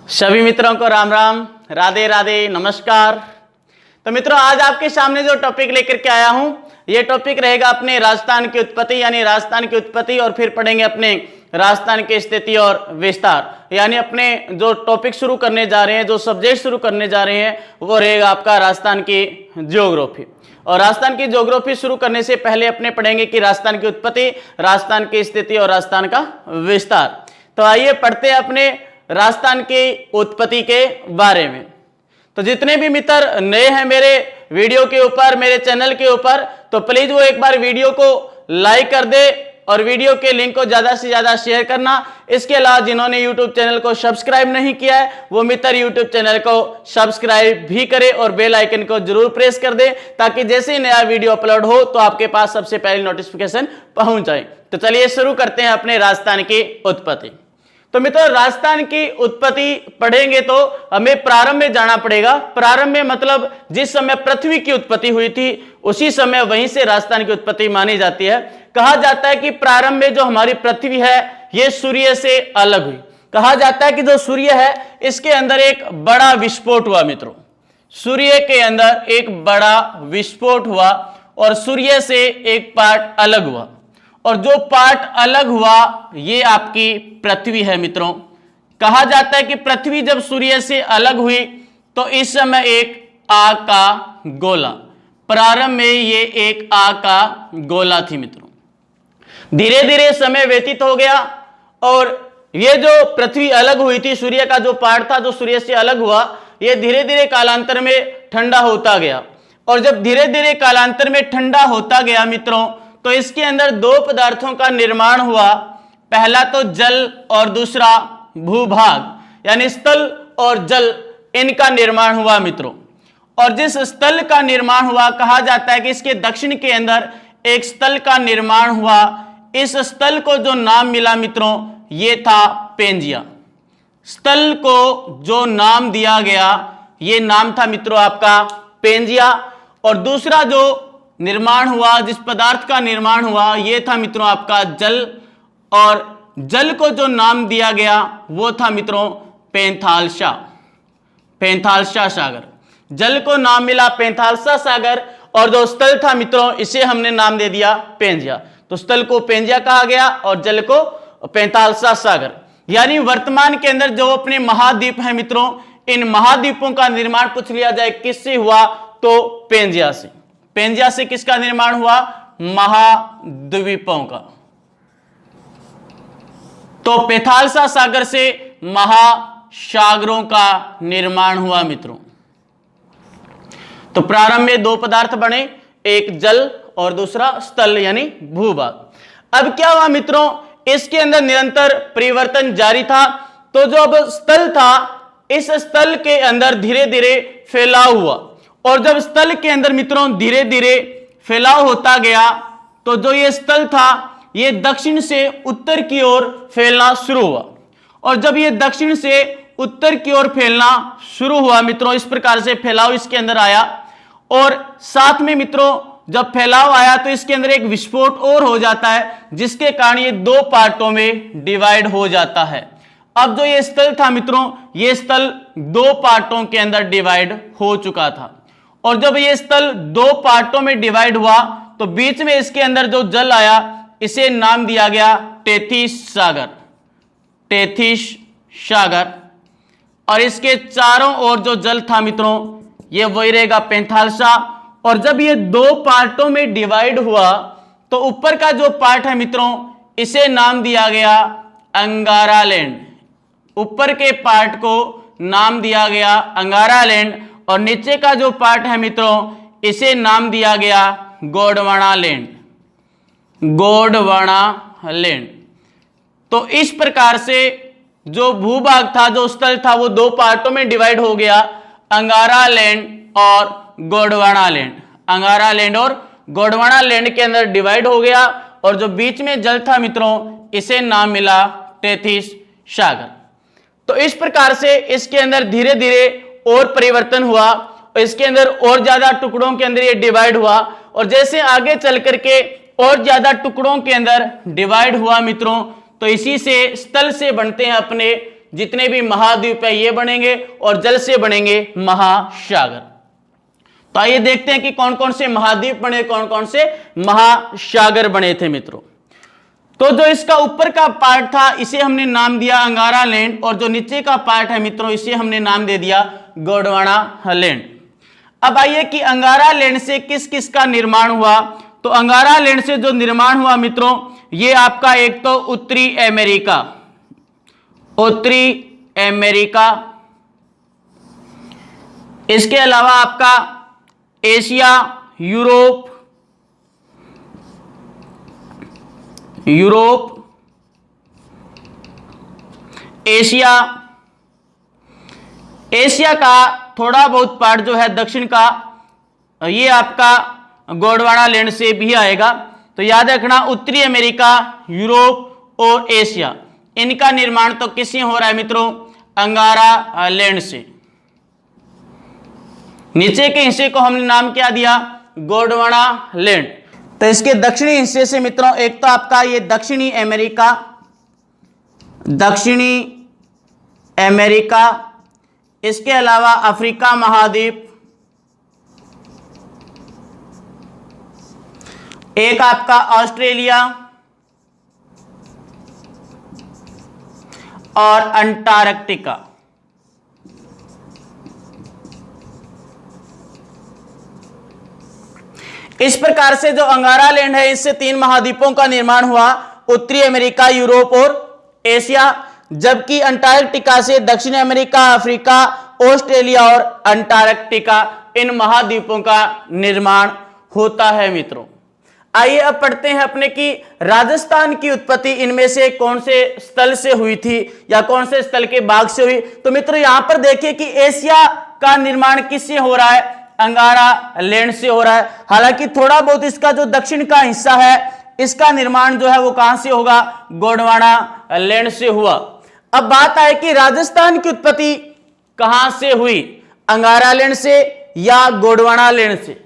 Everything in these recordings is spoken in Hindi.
सभी मित्रों को राम राम, राधे राधे, नमस्कार। तो मित्रों, आज आपके सामने जो टॉपिक लेकर के आया हूं, ये टॉपिक रहेगा अपने राजस्थान की उत्पत्ति, यानी राजस्थान की उत्पत्ति, और फिर पढ़ेंगे अपने राजस्थान की स्थिति और विस्तार। यानी अपने जो टॉपिक शुरू करने जा रहे हैं, जो सब्जेक्ट शुरू करने जा रहे हैं, वो रहेगा आपका राजस्थान की ज्योग्राफी। और राजस्थान की ज्योग्राफी शुरू करने से पहले अपने पढ़ेंगे कि राजस्थान की उत्पत्ति, राजस्थान की स्थिति और राजस्थान का विस्तार। तो आइए पढ़ते हैं अपने राजस्थान की उत्पत्ति के बारे में। तो जितने भी मित्र नए हैं मेरे वीडियो के ऊपर, मेरे चैनल के ऊपर, तो प्लीज वो एक बार वीडियो को लाइक कर दे और वीडियो के लिंक को ज्यादा से ज्यादा शेयर करना। इसके अलावा जिन्होंने यूट्यूब चैनल को सब्सक्राइब नहीं किया है, वो मित्र यूट्यूब चैनल को सब्सक्राइब भी करे और बेल आइकन को जरूर प्रेस कर दे, ताकि जैसे ही नया वीडियो अपलोड हो तो आपके पास सबसे पहले नोटिफिकेशन पहुंच जाए। तो चलिए शुरू करते हैं अपने राजस्थान की उत्पत्ति। तो मित्रों, राजस्थान की उत्पत्ति पढ़ेंगे तो हमें प्रारंभ में जाना पड़ेगा। प्रारंभ में मतलब जिस समय पृथ्वी की उत्पत्ति हुई थी, उसी समय वहीं से राजस्थान की उत्पत्ति मानी जाती है। कहा जाता है कि प्रारंभ में जो हमारी पृथ्वी है, ये सूर्य से अलग हुई। कहा जाता है कि जो सूर्य है, इसके अंदर एक बड़ा विस्फोट हुआ। मित्रों, सूर्य के अंदर एक बड़ा विस्फोट हुआ और सूर्य से एक पार्ट अलग हुआ, और जो पार्ट अलग हुआ ये आपकी पृथ्वी है। मित्रों, कहा जाता है कि पृथ्वी जब सूर्य से अलग हुई तो इस समय एक आग का गोला, प्रारंभ में ये एक आग का गोला थी। मित्रों, धीरे धीरे समय व्यतीत हो गया और ये जो पृथ्वी अलग हुई थी, सूर्य का जो पार्ट था जो सूर्य से अलग हुआ, ये धीरे धीरे कालांतर में ठंडा होता गया। और जब धीरे धीरे कालांतर में ठंडा होता गया मित्रों, तो इसके अंदर दो पदार्थों का निर्माण हुआ। पहला तो जल और दूसरा भूभाग, यानी स्थल और जल, इनका निर्माण हुआ मित्रों। और जिस स्थल का निर्माण हुआ, कहा जाता है कि इसके दक्षिण के अंदर एक स्थल का निर्माण हुआ। इस स्थल को जो नाम मिला मित्रों, ये था पेंजिया। स्थल को जो नाम दिया गया, ये नाम था मित्रों आपका पेंजिया। और दूसरा जो निर्माण हुआ, जिस पदार्थ का निर्माण हुआ, यह था मित्रों आपका जल, और जल को जो नाम दिया गया वो था मित्रों पैंथालसा, पैंथालसा सागर। जल को नाम मिला पैंथालसा सागर, और जो स्थल था मित्रों, इसे हमने नाम दे दिया पेंजिया। तो स्थल को पेंजिया कहा गया और जल को पैंथालसा सागर। यानी वर्तमान के अंदर जो अपने महाद्वीप हैं मित्रों, इन महाद्वीपों का निर्माण पूछ लिया जाए किससे हुआ, तो पेंजिया से। पेंजिया से किसका निर्माण हुआ? महाद्वीपों का। तो पैंथालसा सागर से महासागरों का निर्माण हुआ मित्रों। तो प्रारंभ में दो पदार्थ बने, एक जल और दूसरा स्थल यानी भूभाग। अब क्या हुआ मित्रों, इसके अंदर निरंतर परिवर्तन जारी था। तो जो अब स्थल था, इस स्थल के अंदर धीरे धीरे फैलाव हुआ, और जब स्थल के अंदर मित्रों धीरे धीरे फैलाव होता गया, तो जो ये स्थल था, ये दक्षिण से उत्तर की ओर फैलना शुरू हुआ। और जब ये दक्षिण से उत्तर की ओर फैलना शुरू हुआ मित्रों, इस प्रकार से फैलाव इसके अंदर आया। और साथ में मित्रों जब फैलाव आया तो इसके अंदर एक विस्फोट और हो जाता है, जिसके कारण ये दो पार्टों में डिवाइड हो जाता है। अब जो ये स्थल था मित्रों, ये स्थल दो पार्टों के अंदर डिवाइड हो चुका था। और जब ये स्थल दो पार्टों में डिवाइड हुआ, तो बीच में इसके अंदर जो जल आया, इसे नाम दिया गया टेथिस सागर, टेथिस सागर। और इसके चारों ओर जो जल था मित्रों, ये वही रहेगा पैंथालसा। और जब ये दो पार्टों में डिवाइड हुआ, तो ऊपर का जो पार्ट है मित्रों, इसे नाम दिया गया अंगारा लैंड। ऊपर के पार्ट को नाम दिया गया अंगारा लैंड, और नीचे का जो पार्ट है मित्रों, इसे नाम दिया गया गोंडवाना लैंड, गोंडवाना लैंड। तो इस प्रकार से जो भूभाग था, जो स्थल था, वो दो पार्टों में डिवाइड हो गया, अंगारा लैंड और गोंडवाना लैंड। अंगारा लैंड और गोंडवाना लैंड के अंदर डिवाइड हो गया, और जो बीच में जल था मित्रों, इसे नाम मिला टेथिस सागर। तो इस प्रकार से इसके अंदर धीरे धीरे और परिवर्तन हुआ, और इसके अंदर और ज्यादा टुकड़ों के अंदर ये डिवाइड हुआ। और जैसे आगे चल करके और ज्यादा टुकड़ों के अंदर डिवाइड हुआ मित्रों, तो इसी से स्थल से बनते हैं अपने जितने भी महाद्वीप है ये बनेंगे और जल से बनेंगे महासागर। तो आइए देखते हैं कि कौन कौन से महाद्वीप बने, कौन कौन से महासागर बने थे मित्रों। तो जो इसका ऊपर का पार्ट था इसे हमने नाम दिया अंगारा लैंड, और जो नीचे का पार्ट है मित्रों इसे हमने नाम दे दिया गोंडवाना लैंड। अब आइए कि अंगारा लैंड से किस किस का निर्माण हुआ। तो अंगारा लैंड से जो निर्माण हुआ मित्रों, ये आपका एक तो उत्तरी अमेरिका, इसके अलावा आपका एशिया, यूरोप, एशिया का थोड़ा बहुत पार्ट जो है दक्षिण का, ये आपका गोंडवाना लैंड से भी आएगा। तो याद रखना उत्तरी अमेरिका, यूरोप और एशिया, इनका निर्माण तो किससे हो रहा है मित्रों, अंगारा लैंड से। नीचे के हिस्से को हमने नाम क्या दिया, गोंडवाना लैंड। तो इसके दक्षिणी हिस्से से मित्रों एक तो आपका ये दक्षिणी अमेरिका, इसके अलावा अफ्रीका महाद्वीप, एक आपका ऑस्ट्रेलिया और अंटार्कटिका। इस प्रकार से जो अंगारा लैंड है इससे 3 महाद्वीपों का निर्माण हुआ, उत्तरी अमेरिका, यूरोप और एशिया, जबकि अंटार्कटिका से दक्षिण अमेरिका, अफ्रीका, ऑस्ट्रेलिया और अंटार्कटिका, इन महाद्वीपों का निर्माण होता है मित्रों। आइए अब पढ़ते हैं अपने की राजस्थान की उत्पत्ति इनमें से कौन से स्थल से हुई थी या कौन से स्थल के भाग से हुई। तो मित्रों यहां पर देखिए कि एशिया का निर्माण किससे हो रहा है, अंगारा लैंड से हो रहा है। हालांकि थोड़ा बहुत इसका जो दक्षिण का हिस्सा है इसका निर्माण जो है वो कहां से होगा, गोंडवाना लैंड से हुआ। अब बात आए कि राजस्थान की उत्पत्ति कहां से हुई, अंगारा लैंड से या गोंडवाना लैंड से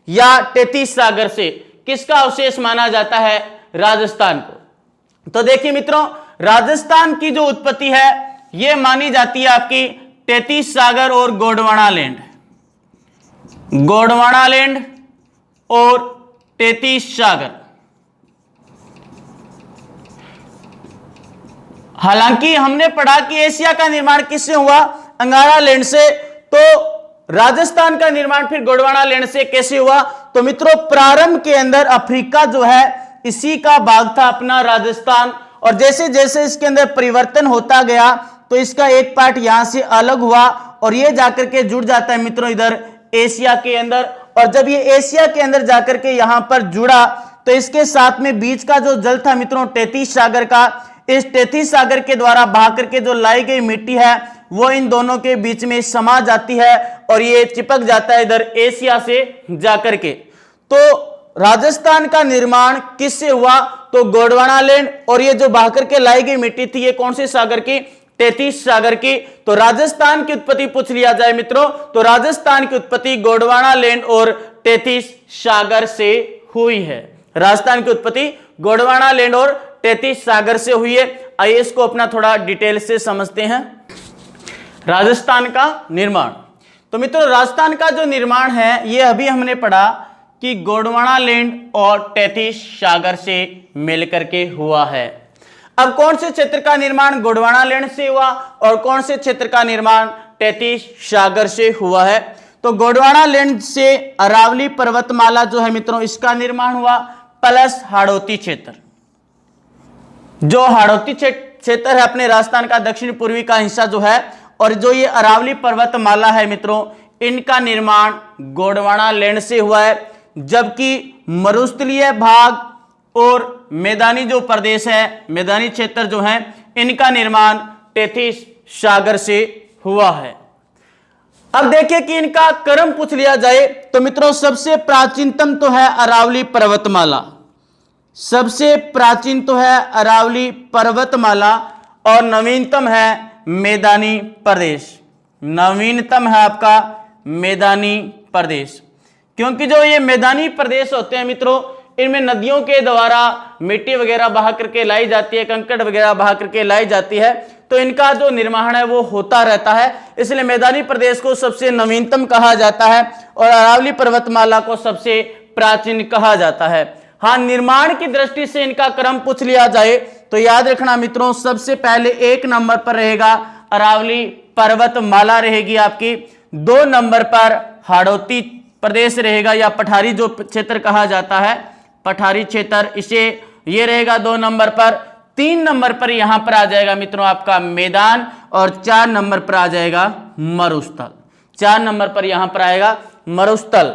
या तैतीस सागर से, किसका अवशेष माना जाता है राजस्थान को। तो देखिए मित्रों राजस्थान की जो उत्पत्ति है यह मानी जाती है आपकी तैतीस सागर और गोंडवाना लैंड और तैतीस सागर। हालांकि हमने पढ़ा कि एशिया का निर्माण किससे हुआ, अंगारा लैंड से, तो राजस्थान का निर्माण फिर गोंडवाना लैंड से कैसे हुआ। तो मित्रों प्रारंभ के अंदर अफ्रीका जो है इसी का भाग था अपना राजस्थान, और जैसे जैसे इसके अंदर परिवर्तन होता गया तो इसका एक पार्ट यहां से अलग हुआ और ये जाकर के जुड़ जाता है मित्रों इधर एशिया के अंदर। और जब ये एशिया के अंदर जाकर के यहां पर जुड़ा तो इसके साथ में बीच का जो जल था मित्रों तैतीस सागर का, इस तैतीस सागर के द्वारा बहा करके जो लाई गई मिट्टी है वो इन दोनों के बीच में समा जाती है और ये चिपक जाता है इधर एशिया से जाकर के। तो राजस्थान का निर्माण किससे हुआ, तो गोंडवाना लैंड, और ये जो बहा करके लाई गई मिट्टी थी ये कौन से सागर की, तैतीस सागर की। तो राजस्थान की उत्पत्ति पूछ लिया जाए मित्रों तो राजस्थान की उत्पत्ति गोंडवाना लैंड और तैतीस सागर से हुई है। राजस्थान की उत्पत्ति गोंडवाना लैंड और तैतीस सागर से हुई है। आइए इसको अपना थोड़ा डिटेल से समझते हैं। राजस्थान का निर्माण, तो मित्रों राजस्थान का जो निर्माण है ये अभी हमने पढ़ा कि गोंडवाना लैंड और तैतीस सागर से मिलकर के हुआ है। अब कौन से क्षेत्र का निर्माण गोंडवाना लैंड से हुआ और कौन से क्षेत्र का निर्माण तैतीस सागर से हुआ है। तो गोंडवाना लैंड से अरावली पर्वतमाला जो है मित्रों इसका निर्माण हुआ, प्लस हाड़ौती क्षेत्र। जो हाड़ौती क्षेत्र है अपने राजस्थान का दक्षिण पूर्वी का हिस्सा जो है, और जो ये अरावली पर्वतमाला है मित्रों इनका निर्माण गोंडवाना लैंड से हुआ है। जबकि मरुस्थलीय भाग और मैदानी जो प्रदेश है, मैदानी क्षेत्र जो है, इनका निर्माण तैतीस सागर से हुआ है। अब देखिए कि इनका क्रम पूछ लिया जाए तो मित्रों सबसे प्राचीनतम तो है अरावली पर्वतमाला, सबसे प्राचीन तो है अरावली पर्वतमाला, और नवीनतम है मैदानी प्रदेश। नवीनतम है आपका मैदानी प्रदेश, क्योंकि जो ये मैदानी प्रदेश होते हैं मित्रों इनमें नदियों के द्वारा मिट्टी वगैरह बहा करके लाई जाती है, कंकड़ वगैरह बहा करके लाई जाती है, तो इनका जो निर्माण है वो होता रहता है। इसलिए मैदानी प्रदेश को सबसे नवीनतम कहा जाता है और अरावली पर्वतमाला को सबसे प्राचीन कहा जाता है। हाँ, निर्माण की दृष्टि से इनका क्रम पूछ लिया जाए तो याद रखना मित्रों, सबसे पहले 1 नंबर पर रहेगा अरावली पर्वतमाला रहेगी आपकी। 2 नंबर पर हाड़ौती प्रदेश रहेगा या पठारी जो क्षेत्र कहा जाता है, पठारी क्षेत्र, इसे ये रहेगा 2 नंबर पर। 3 नंबर पर यहां पर आ जाएगा मित्रों आपका मैदान और 4 नंबर पर आ जाएगा मरुस्थल। 4 नंबर पर यहां पर आएगा मरुस्थल।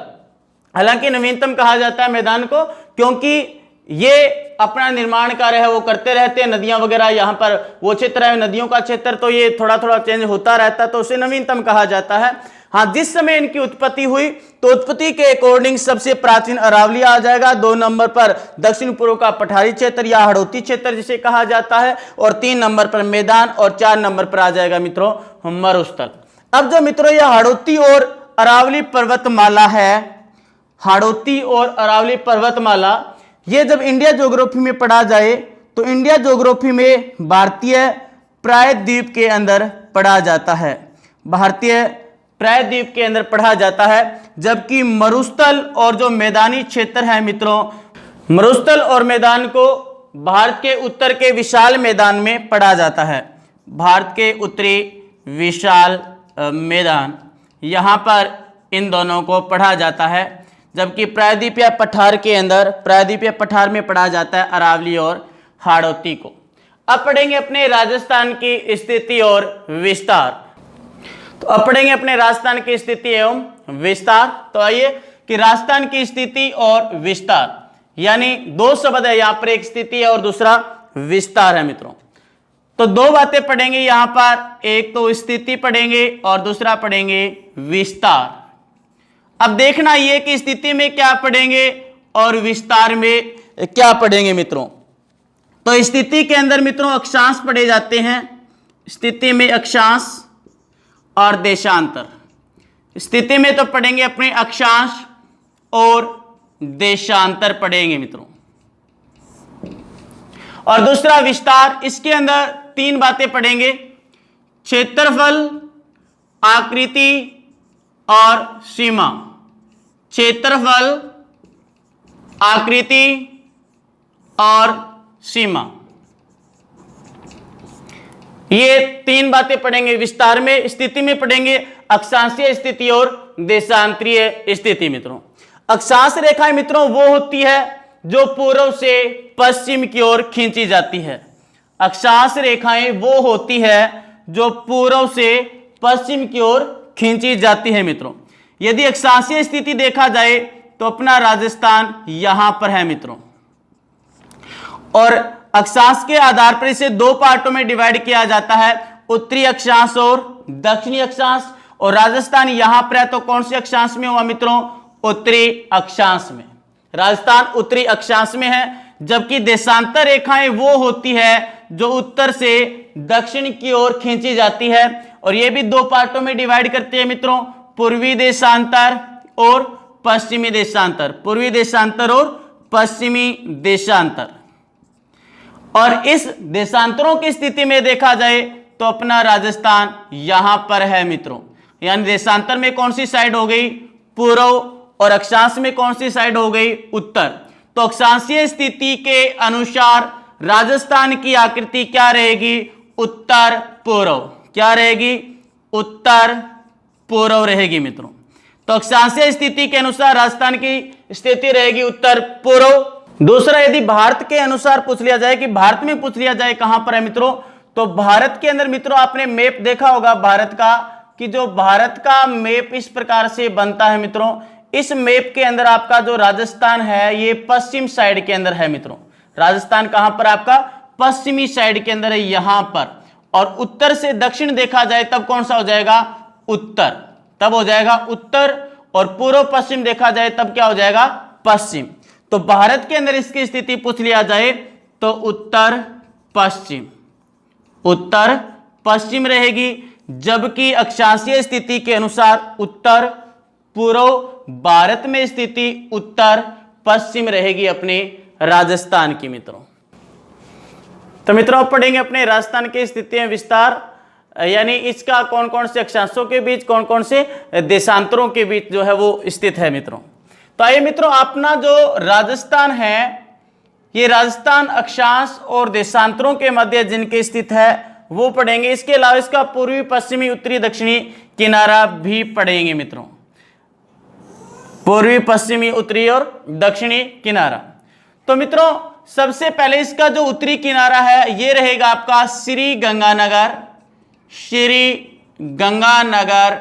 हालांकि नवीनतम कहा जाता है मैदान को, क्योंकि ये अपना निर्माण कार्य है वो करते रहते हैं। नदियां वगैरह यहाँ पर वो क्षेत्र है नदियों का क्षेत्र, तो ये थोड़ा थोड़ा चेंज होता रहता है, तो उसे नवीनतम कहा जाता है। हाँ, जिस समय इनकी उत्पत्ति हुई तो उत्पत्ति के अकॉर्डिंग सबसे प्राचीन अरावली आ जाएगा। 2 नंबर पर दक्षिण पूर्व का पठारी क्षेत्र या हाड़ौती क्षेत्र जिसे कहा जाता है, और 3 नंबर पर मैदान और 4 नंबर पर आ जाएगा मित्रों मरुस्थल। अब जो मित्रों यह हाड़ौती और अरावली पर्वतमाला है, हाड़ौती और अरावली पर्वतमाला, ये जब इंडिया ज्योग्राफी में पढ़ा जाए तो इंडिया ज्योग्राफी में भारतीय प्रायद्वीप के अंदर पढ़ा जाता है, भारतीय प्रायद्वीप के अंदर पढ़ा जाता है। जबकि मरुस्थल और जो मैदानी क्षेत्र है मित्रों, मरुस्थल और मैदान को भारत के उत्तर के विशाल मैदान में पढ़ा जाता है। भारत के उत्तरी विशाल मैदान, यहाँ पर इन दोनों को पढ़ा जाता है। जबकि प्रायद्वीपीय पठार के अंदर, प्रायद्वीपीय पठार में पढ़ा जाता है अरावली और हाड़ौती को। अब पढ़ेंगे अपने राजस्थान की स्थिति और विस्तार। तो अब पढ़ेंगे अपने राजस्थान की स्थिति एवं विस्तार। तो आइए कि राजस्थान की स्थिति और विस्तार, यानी 2 शब्द है यहाँ पर, एक स्थिति है और दूसरा विस्तार है मित्रों। तो 2 बातें पढ़ेंगे यहाँ पर, एक तो स्थिति पढ़ेंगे और दूसरा पढ़ेंगे विस्तार। अब देखना ये कि स्थिति में क्या पढ़ेंगे और विस्तार में क्या पढ़ेंगे मित्रों। तो स्थिति के अंदर मित्रों अक्षांश पढ़े जाते हैं, स्थिति में अक्षांश और देशांतर। स्थिति में तो पढ़ेंगे अपने अक्षांश और देशांतर पढ़ेंगे मित्रों। और दूसरा विस्तार, इसके अंदर 3 बातें पढ़ेंगे, क्षेत्रफल, आकृति और सीमा। क्षेत्रफल, आकृति और सीमा, ये 3 बातें पढ़ेंगे विस्तार में। स्थिति में पढ़ेंगे अक्षांशीय स्थिति और देशांतरीय स्थिति मित्रों। अक्षांश रेखाएं मित्रों वो होती है जो पूर्व से पश्चिम की ओर खींची जाती है। अक्षांश रेखाएं वो होती है जो पूर्व से पश्चिम की ओर खींची जाती है मित्रों। यदि अक्षांशीय स्थिति देखा जाए तो अपना राजस्थान यहां पर है मित्रों, और अक्षांश के आधार पर इसे 2 पार्टों में डिवाइड किया जाता है, उत्तरी अक्षांश और दक्षिणी अक्षांश। और राजस्थान यहां पर है तो कौन से अक्षांश में हुआ मित्रों? उत्तरी अक्षांश में। राजस्थान उत्तरी अक्षांश में है। जबकि देशांतर रेखाएं वो होती है जो उत्तर से दक्षिण की ओर खींची जाती है, और ये भी 2 पार्टों में डिवाइड करते हैं मित्रों, पूर्वी देशांतर और पश्चिमी देशांतर। पूर्वी देशांतर और पश्चिमी देशांतर। और इस देशांतरों की स्थिति में देखा जाए तो अपना राजस्थान यहां पर है मित्रों। यानी देशांतर में कौन सी साइड हो गई? पूर्व, और अक्षांश में कौन सी साइड हो गई? उत्तर। तो अक्षांशीय स्थिति के अनुसार राजस्थान की आकृति क्या रहेगी? उत्तर पूर्व। क्या रहेगी? उत्तर पूर्व रहेगी मित्रों। तो अक्षांशीय स्थिति के अनुसार राजस्थान की स्थिति रहेगी उत्तर पूर्व। दूसरा, यदि भारत के अनुसार पूछ लिया जाए कि भारत में पूछ लिया जाए कहां पर है मित्रों, तो भारत के अंदर मित्रों आपने मैप देखा होगा भारत का, कि जो भारत का मैप इस प्रकार से बनता है मित्रों। इस मैप के अंदर आपका जो राजस्थान है ये पश्चिम साइड के अंदर है मित्रों। राजस्थान कहां पर आपका? पश्चिमी साइड के अंदर है, यहां पर। और उत्तर से दक्षिण देखा जाए तब कौन सा हो जाएगा? उत्तर। तब हो जाएगा उत्तर। और पूर्व पश्चिम देखा जाए तब क्या हो जाएगा? पश्चिम। तो भारत के अंदर इसकी स्थिति पूछ लिया जाए तो उत्तर पश्चिम, उत्तर पश्चिम रहेगी। जबकि अक्षांशीय स्थिति के अनुसार उत्तर पूर्व, भारत में स्थिति उत्तर पश्चिम रहेगी अपने राजस्थान की मित्रों। तो मित्रों अब पढ़ेंगे अपने राजस्थान के स्थिति विस्तार, यानी इसका कौन कौन से अक्षांशों के बीच, कौन कौन से देशांतरों के बीच जो है वो स्थित है मित्रों। तो आइए मित्रों, अपना जो राजस्थान है, ये राजस्थान अक्षांश और देशांतरों के मध्य जिनके स्थित है वो पढ़ेंगे। इसके अलावा इसका पूर्वी, पश्चिमी, उत्तरी, दक्षिणी किनारा भी पढ़ेंगे मित्रों। पूर्वी, पश्चिमी, उत्तरी और दक्षिणी किनारा। तो मित्रों सबसे पहले इसका जो उत्तरी किनारा है ये रहेगा आपका श्री गंगानगर, श्री गंगानगर,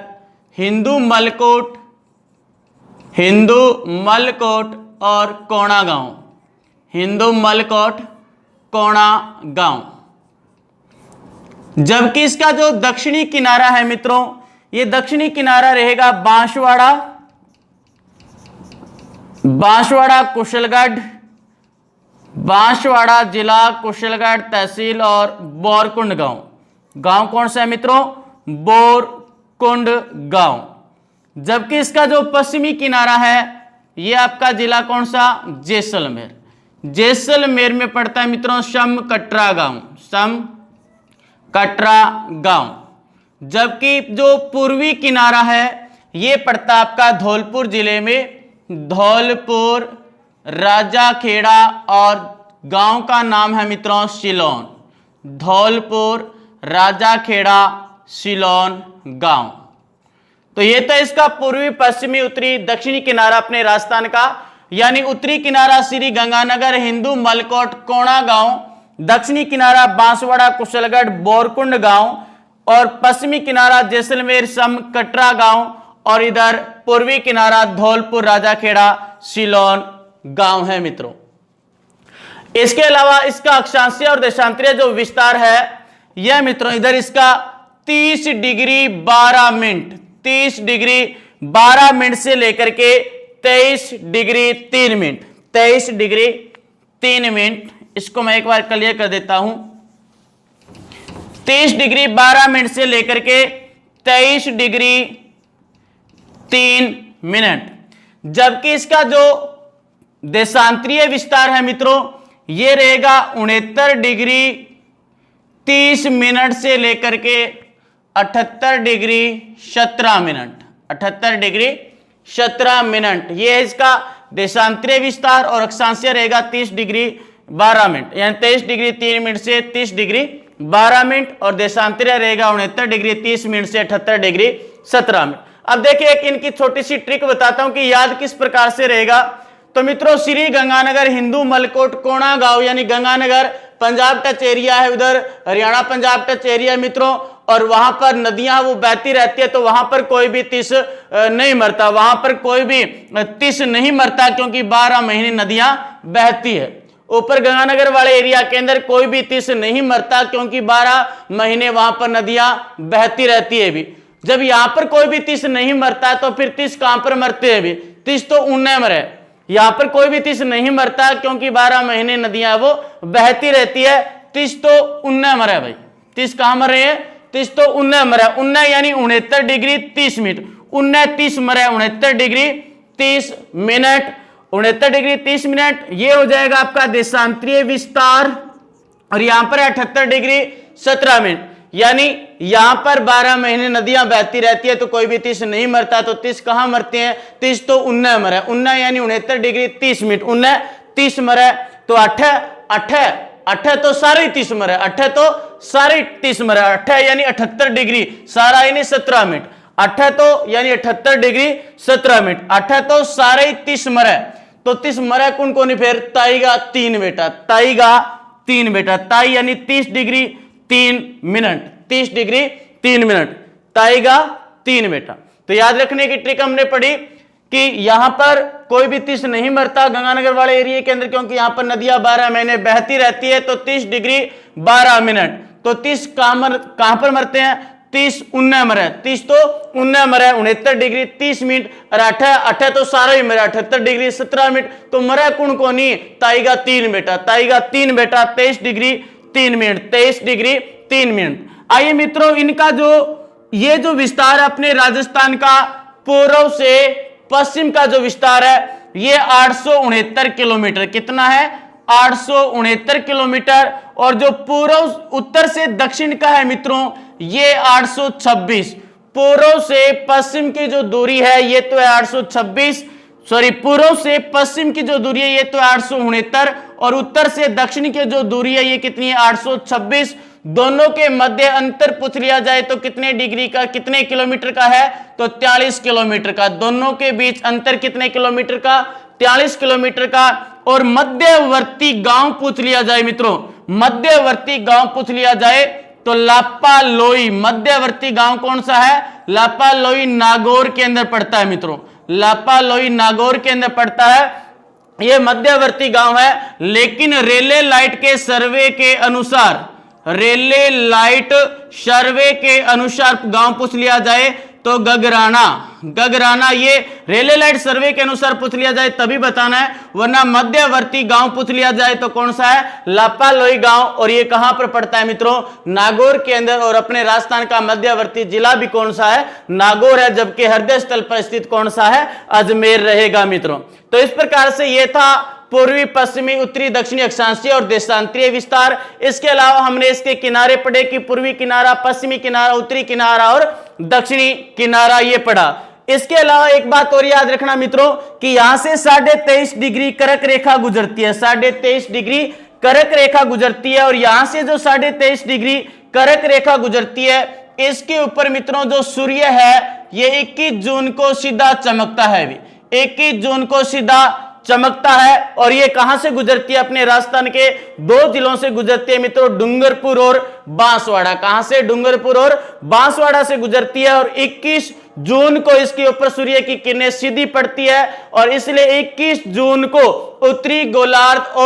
हिंदू मलकोट, हिंदू मलकोट और कोणा गांव, हिंदू मलकोट, कोणा गांव। जबकि इसका जो दक्षिणी किनारा है मित्रों, ये दक्षिणी किनारा रहेगा बांसवाड़ा, बांसवाड़ा, कुशलगढ़, बांसवाड़ा जिला, कुशलगढ़ तहसील और बोरकुंड गांव। गांव कौन सा है मित्रों? बोरकुंड गांव। जबकि इसका जो पश्चिमी किनारा है ये आपका जिला कौन सा? जैसलमेर। जैसलमेर में पड़ता है मित्रों समकटरा गांव, समकटरा गांव। जबकि जो पूर्वी किनारा है ये पड़ता है आपका धौलपुर जिले में, धौलपुर, राजाखेड़ा और गांव का नाम है मित्रों सिलोन। धौलपुर, राजाखेड़ा, सिलोन गांव। तो ये तो इसका पूर्वी, पश्चिमी, उत्तरी, दक्षिणी किनारा अपने राजस्थान का। यानी उत्तरी किनारा श्री गंगानगर, हिंदू मलकोट, कोणा गांव, दक्षिणी किनारा बांसवाड़ा, कुशलगढ़, बोरकुंड गांव और पश्चिमी किनारा जैसलमेर, समकटरा गांव और इधर पूर्वी किनारा धौलपुर, राजाखेड़ा, सिलोन गांव है मित्रों। इसके अलावा इसका अक्षांशीय और देशांतरीय जो विस्तार है यह मित्रों इधर इसका 30 डिग्री 12 मिनट, 30 डिग्री 12 मिनट से लेकर के 23 डिग्री 3 मिनट, 23 डिग्री 3 मिनट। इसको मैं एक बार क्लियर कर देता हूं। 30 डिग्री 12 मिनट से लेकर के 23 डिग्री 3 मिनट। जबकि इसका जो देशांतरीय विस्तार है मित्रों ये रहेगा 69 डिग्री 30 मिनट से लेकर के 78 डिग्री 17 मिनट, 78 डिग्री 17 मिनट। ये है इसका देशांतरीय विस्तार और अक्षांशीय रहेगा 30 डिग्री 12 मिनट, यानी 23 डिग्री 3 मिनट से 30 डिग्री 12 मिनट और देशांतरीय रहेगा 69 डिग्री 30 मिनट से 78 डिग्री 17 मिनट। अब देखिए एक इनकी छोटी सी ट्रिक बताता हूं कि याद किस प्रकार से रहेगा। तो मित्रों श्री गंगानगर, हिंदू मलकोट, कोणा गांव, यानी गंगानगर पंजाब टच एरिया है, उधर हरियाणा पंजाब टच एरिया मित्रों, और वहां पर नदियां वो बहती रहती है, तो वहां पर कोई भी तीस नहीं मरता, वहां पर कोई भी तीस नहीं मरता क्योंकि 12 महीने नदियां बहती है। ऊपर गंगानगर वाले एरिया के अंदर कोई भी तीस नहीं मरता क्योंकि 12 महीने वहां पर नदियां बहती रहती है भी। जब यहां पर कोई भी तीस नहीं मरता तो फिर तीस कहां पर मरते हैं भी? तीस तो उन्नय मरे। यहां पर कोई भी तीस नहीं मरता क्योंकि 12 महीने नदियां वो बहती रहती है, तीस तो उन्नय मरे भाई। तीस कहां मर रहे हैं? तीस तो उन्नय मरे। उन्नय यानी 69 डिग्री 30 मिनट, उन्नय 30 मरे, 69 डिग्री 30 मिनट, 69 डिग्री 30 मिनट। ये हो जाएगा आपका देशांतरीय विस्तार। और यहां पर 78 डिग्री 17 मिनट, यानी यहां पर 12 महीने नदियां बहती रहती है तो कोई भी तीस नहीं मरता, तो तीस कहां मरते हैं? तीस तो उन्नय मरे। उन्नय यानी 69 डिग्री 30 मिनट, उन्नय 30 मरे, तो अठे तो सारे 30 मरे, अठे तो सारे 30 मरे, अठे यानी 78 डिग्री, सारा यानी 17 मिनट, अठे तो यानी 78 डिग्री 17 मिनट, अठे तो सारे 30 मरे। तो 30 मरे कौन कौन? फिर ताईगा 3 बेटा, ताईगा 3 बेटा, ताई यानी 30 डिग्री 3 मिनट, 30 डिग्री 3 मिनट, ताईगा 3 बेटा। तो याद रखने की ट्रिक हमने पढ़ी कि यहां पर कोई भी तीस नहीं मरता गंगानगर वाले एरिया के अंदर क्योंकि यहां पर नदियां 12 महीने बहती रहती है, तो 30 डिग्री 12 मिनट। तो 30 कहां पर मरते हैं? 30 उन्नय मरे, 30 तो उन्नय मरे, 69 डिग्री 30 मिनट, और अठे तो सारा ही मरे, 78 डिग्री 17 मिनट। तो मरे कौन कोनी? ताईगा 3 बेटा, ताईगा 3 बेटा, 23 डिग्री 3 मिनट, 23 डिग्री 3 मिनट। आइए मित्रों इनका जो ये विस्तार अपने राजस्थान का पूर्व से पश्चिम का जो विस्तार है ये 869 किलोमीटर। कितना है? 869 किलोमीटर। और जो पूर्व उत्तर से दक्षिण का है मित्रों ये 826। पूर्व से पश्चिम की जो दूरी है ये तो है 826, सॉरी पूर्व से पश्चिम की जो दूरी है ये तो 869 और उत्तर से दक्षिण की जो दूरी है ये कितनी है? 826। दोनों के मध्य अंतर पूछ लिया जाए तो कितने डिग्री का, कितने किलोमीटर का है? तो 43 किलोमीटर का। दोनों के बीच अंतर कितने किलोमीटर का? 43 किलोमीटर का। और मध्यवर्ती गांव पूछ लिया जाए मित्रों, मध्यवर्ती गांव पूछ लिया जाए तो लापालोई, मध्यवर्ती गांव कौन सा है? लापालोई नागौर के अंदर पड़ता है मित्रों, लापालोई नागौर के अंदर पड़ता है, यह मध्यवर्ती गांव है। लेकिन रेलवे लाइट के सर्वे के अनुसार, रेलवे लाइट सर्वे के अनुसार गांव पूछ लिया जाए तो गगराना, गगराना ये रेलवे लाइट सर्वे के अनुसार पूछ लिया जाए तभी बताना है, वरना मध्यवर्ती गांव पूछ लिया जाए तो कौन सा है? लापालोई गांव। और ये कहां पर पड़ता है मित्रों? नागौर के अंदर। और अपने राजस्थान का मध्यवर्ती जिला भी कौन सा है? नागौर है, जबकि हृदय स्थल पर स्थित कौन सा है? अजमेर रहेगा मित्रों। तो इस प्रकार से ये था पूर्वी, पश्चिमी, उत्तरी, दक्षिणी, अक्षांशीय और देशांतरीय विस्तार। इसके अलावा हमने इसके किनारे पढ़े कि पूर्वी किनारा, पश्चिमी किनारा, उत्तरी किनारा और दक्षिणी किनारा, ये पढ़ा। इसके अलावा एक बात और याद रखना मित्रों कि यहां से 23.5 डिग्री कर्क रेखा गुजरती है, 23.5 डिग्री कर्क रेखा गुजरती है। और यहां से जो 23.5 डिग्री कर्क रेखा गुजरती है इसके ऊपर मित्रों जो सूर्य है ये 21 जून को सीधा चमकता है, भी 21 जून को सीधा चमकता है। और ये कहां से गुजरती है? अपने राजस्थान के 2 जिलों से गुजरती है मित्रों, डूंगरपुर और बांसवाड़ा। कहां से? डूंगरपुर और बांसवाड़ा से गुजरती है। और 21 जून को इसके ऊपर सूर्य की किरणें सीधी पड़ती है और इसलिए 21 जून को उत्तरी गोलार्ध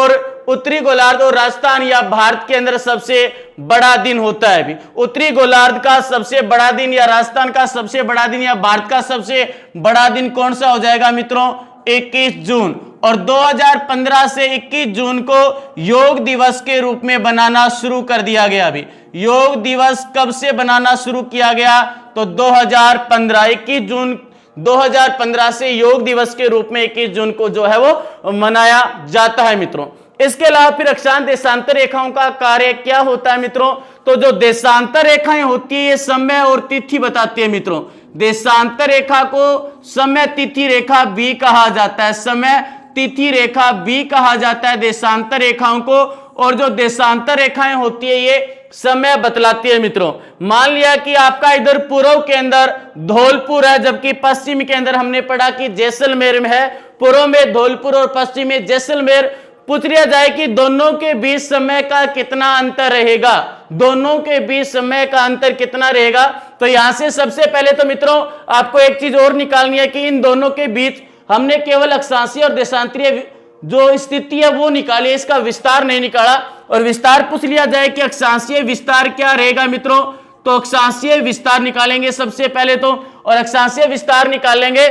और राजस्थान या भारत के अंदर सबसे बड़ा दिन होता है। भी उत्तरी गोलार्ध का सबसे बड़ा दिन या राजस्थान का सबसे बड़ा दिन या भारत का सबसे बड़ा दिन कौन सा हो जाएगा मित्रों? 21 जून। और 2015 से 21 जून को योग दिवस के रूप में बनाना शुरू कर दिया गया। भी योग दिवस कब से बनाना शुरू किया गया? तो 2015, 21 जून 2015 से योग दिवस के रूप में 21 जून को जो है वो मनाया जाता है मित्रों। इसके अलावा फिर अक्षांश देशांतर रेखाओं का कार्य क्या होता है मित्रों? तो जो देशांतर रेखाएं होती है ये समय और तिथि बताती है मित्रों। देशांतर रेखा को समय तिथि रेखा भी कहा जाता है, समय तिथि रेखा भी कहा जाता है देशांतर रेखाओं को। और जो देशांतर रेखाएं होती है ये समय बतलाती है मित्रों। मान लिया कि आपका इधर पूर्व के अंदर धौलपुर है, जबकि पश्चिम के अंदर हमने पढ़ा कि जैसलमेर में है। पूर्व में धौलपुर और पश्चिम में जैसलमेर। पूछ लिया जाए कि दोनों के बीच समय का कितना अंतर रहेगा, दोनों के बीच समय का अंतर कितना रहेगा? तो यहां से सबसे पहले तो मित्रों आपको एक चीज और निकालनी है कि इन दोनों के बीच हमने केवल अक्षांशीय और देशांतरीय जो स्थिति है वो निकाली, इसका विस्तार नहीं निकाला। और विस्तार पूछ लिया जाए कि अक्षांशीय विस्तार क्या रहेगा मित्रों? तो अक्षांशीय विस्तार निकालेंगे सबसे पहले तो। और अक्षांशीय विस्तार निकालेंगे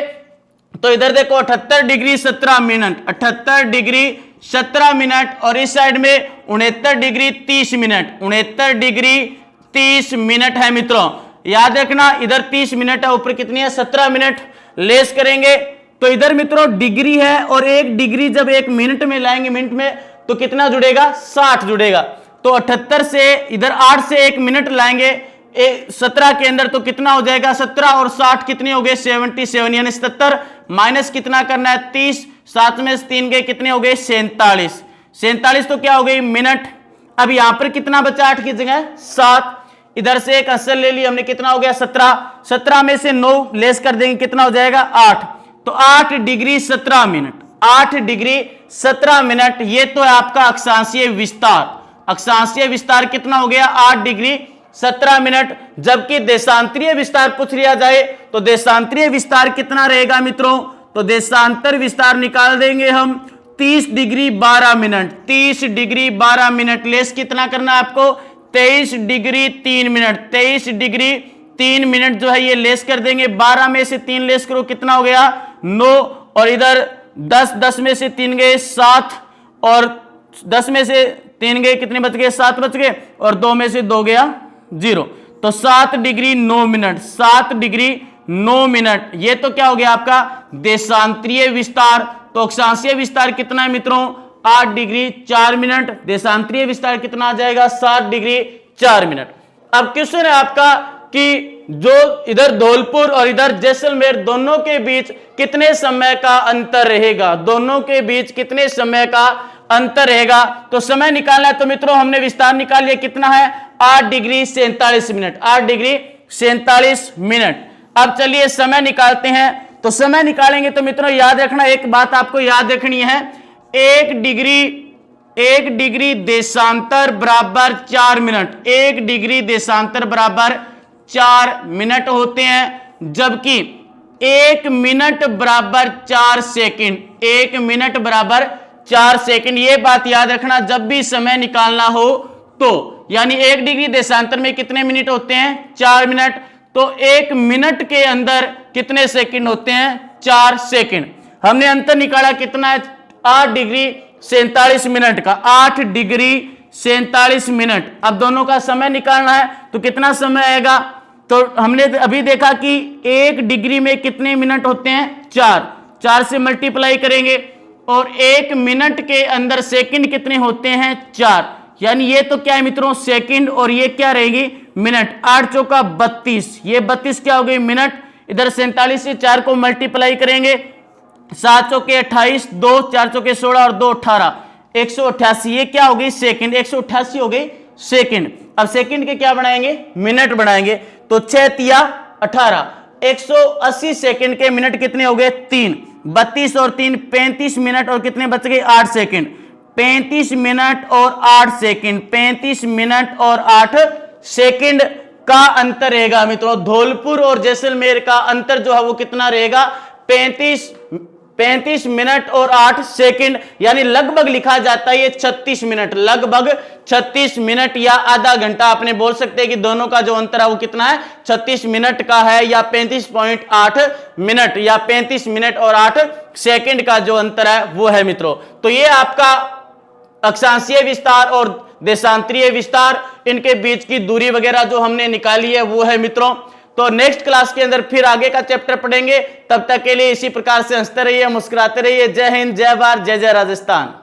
तो इधर देखो 78 डिग्री 17 मिनट, 78 डिग्री 17 मिनट। और इस साइड में 69 डिग्री 30 मिनट, 69 डिग्री 30 मिनट है मित्रों। याद रखना इधर 30 मिनट है, ऊपर कितनी है? 17 मिनट। लेस करेंगे तो इधर मित्रों डिग्री है और 1 डिग्री जब 1 मिनट में लाएंगे, मिनट में तो कितना जुड़ेगा? 60 जुड़ेगा। तो 78 से इधर 8 से 1 मिनट लाएंगे 17 के अंदर तो कितना हो जाएगा? 17 और 60 कितने हो गए? 77, यानी 77 माइनस कितना करना है? 30, 7 में से 3 गए, कितने हो गए? 47। 47 तो क्या हो गई? मिनट। अब यहां पर कितना बचा? 8 की जगह 7। इधर से एक असल ले ली हमने, कितना हो गया? 17। 17 में से 9 लेस कर देंगे, कितना हो जाएगा? 8। तो 8 डिग्री 17 मिनट, 8 डिग्री 17 मिनट। ये तो है आपका अक्षांशीय विस्तार। अक्षांशीय विस्तार कितना हो गया? 8 डिग्री 17 मिनट। जबकि देशांतरीय विस्तार पूछ लिया जाए तो देशांतरीय विस्तार कितना रहेगा मित्रों? तो देशांतर विस्तार निकाल देंगे हम 30 degree 12 minute, 30 degree 12 minute. Less कितना करना है आपको? 23 डिग्री 3 मिनट, 23 डिग्री 3 मिनट जो है ये लेस कर देंगे। 12 में से 3 लेस करो, कितना हो गया? 9। और इधर 10, 10 में से 3 गए 7 और 10 में से 3 गए, कितने बच गए? 7 बच गए। और 2 में से 2 गया 0। तो 7 डिग्री 9 मिनट, 7 डिग्री 9 मिनट। ये तो क्या हो गया आपका? देशांतरीय विस्तार। तो अक्षांशीय विस्तार कितना है मित्रों, 8 डिग्री 4 मिनट। देशांतरीय विस्तार कितना आ जाएगा, 7 डिग्री 4 मिनट। अब क्वेश्चन है आपका कि जो इधर धौलपुर और इधर जैसलमेर दोनों के बीच कितने समय का अंतर रहेगा, दोनों के बीच कितने समय का अंतर रहेगा। तो समय निकालना है, तो मित्रों हमने विस्तार निकाल लिया, कितना है 8 डिग्री 47 मिनट, 8 डिग्री 47 मिनट। अब चलिए समय निकालते हैं। तो समय निकालेंगे तो मित्रों याद रखना, एक बात आपको याद रखनी है, 1 डिग्री देशांतर बराबर 4 मिनट, 1 डिग्री देशांतर बराबर 4 मिनट होते हैं, जबकि 1 मिनट बराबर 4 सेकंड, 1 मिनट बराबर 4 सेकंड। ये बात याद रखना जब भी समय निकालना हो तो, यानी 1 डिग्री देशांतर में कितने मिनट होते हैं, 4 मिनट। तो 1 मिनट के अंदर कितने सेकंड होते हैं, 4 सेकंड। हमने अंतर निकाला कितना है, 8 डिग्री 47 मिनट का, 8 डिग्री 47 मिनट। अब दोनों का समय निकालना है तो कितना समय आएगा, तो हमने अभी देखा कि 1 डिग्री में कितने मिनट होते हैं, 4 से मल्टीप्लाई करेंगे, और 1 मिनट के अंदर सेकंड कितने होते हैं, 4। यानी ये तो क्या है मित्रों, सेकंड, और ये क्या रहेगी, मिनट। 8 चौका 32, ये 32 क्या हो गई, मिनट। इधर 47 से 4 को मल्टीप्लाई करेंगे, 7 चौके 28, 2 4 चौके 16 और 2 18, 188, ये क्या हो गई, सेकंड। 188 हो गई सेकंड। अब सेकंड के क्या बनाएंगे, मिनट बनाएंगे। तो 6 तिया 18, 180 सेकंड के मिनट कितने हो गए, 3। 32 और 3 35 मिनट, और कितने बच गए, 8 सेकंड। 35 मिनट और 8 सेकंड, 35 मिनट और 8 सेकंड का अंतर रहेगा मित्रों। धौलपुर और जैसलमेर का अंतर जो है वो कितना रहेगा, 35 मिनट और 8 सेकंड, यानी लगभग लिखा जाता है ये 36 मिनट, लगभग 36 मिनट या आधा घंटा। आपने बोल सकते हैं कि दोनों का जो अंतर है वो कितना है, 36 मिनट का है, या 35.8 मिनट, या 35 मिनट और 8 सेकंड का जो अंतर है वो है मित्रों। तो ये आपका अक्षांशीय विस्तार और देशांतरीय विस्तार, इनके बीच की दूरी वगैरह जो हमने निकाली है वो है मित्रों। तो नेक्स्ट क्लास के अंदर फिर आगे का चैप्टर पढ़ेंगे। तब तक के लिए इसी प्रकार से हंसते रहिए, मुस्कुराते रहिए। जय हिंद, जय भारत, जय जय राजस्थान।